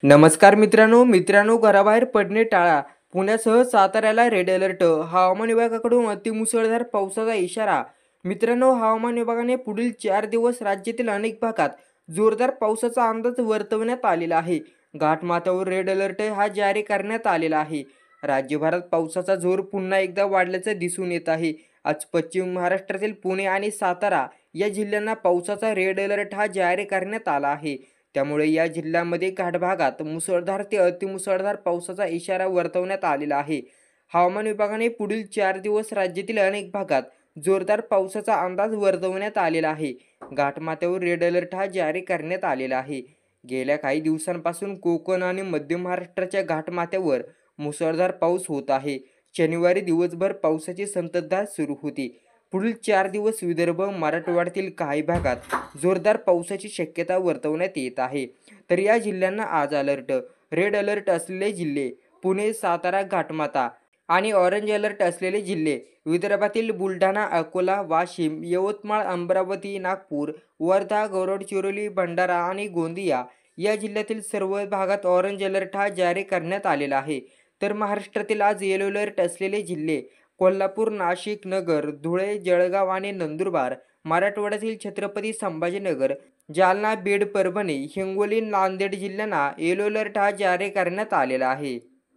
नमस्कार मित्रांनो घराबाहेर पडणे टाळा। पुण्यासह साताऱ्याला रेड अलर्ट। हवामान विभागाकडून अतिमुसळधार पावसाचा इशारा। हवामान विभागाने पुढील 4 दिवस राज्यातील अनेक भागात जोरदार पावसाचा अंदाज वर्तवण्यात आलेला आहे। घाटमाथ्यावर रेड अलर्ट हा जारी करण्यात आलेला आहे। राज्यभरात पावसाचा जोर पुन्हा एकदा वाढल्याचे दिसून येत आहे। आज पश्चिम महाराष्ट्रातील पुणे आणि सातारा या जिल्ह्यांना पावसाचा रेड अलर्ट हा जारी करण्यात आला आहे। त्यामुळे या जिल्ह्यांमध्ये काही भागात मुसळधार ते अतिमुसळधार पावसाचा इशारा वर्तवण्यात आलेला आहे। हवामान विभागाने पुढील 4 दिवस राज्यातील अनेक भागात जोरदार पावसाचा अंदाज वर्तवण्यात आलेला आहे। घाटमाथ्यावर रेड अलर्ट हा जारी करण्यात आलेला आहे। गेल्या काही दिवसांपासून कोकण आणि मध्य महाराष्ट्राच्या घाटमाथ्यावर मुसळधार पाऊस होत आहे। शनिवारी दिवसभर पावसाची संततधार सुरू होती। पुढील 4 दिवस विदर्भ, मराठवाड्यातील काही भागात जोरदार पावसाची शक्यता वर्तवण्यात येत आहे। तर या जिल्ह्यांना आज रेड अलर्ट असलेले जिल्हे पुणे, सातारा, घाटमाथा आणि ऑरेंज अलर्ट असलेले जिल्हे विदर्भातील बुलढाणा, अकोला, वाशिम, यवतमाळ, अमरावती, नागपूर, वर्धा, गडचिरोली, भंडारा आणि गोंदिया या जिल्ह्यातील सर्व भागात ऑरेंज अलर्ट हा जारी करण्यात आलेला आहे। तर महाराष्ट्रातील आज येलो अलर्ट असलेले जिल्हे कोल्हापूर, नाशिक, नगर, धुळे, जळगाव आणि नंदुरबार, मराठवाड्यातील छत्रपती संभाजीनगर, जालना, बीड, परभणी, हिंगोली, नांदेड जिल्ह्यांना येलो अलर्ट हा जारी करण्यात आलेला आहे।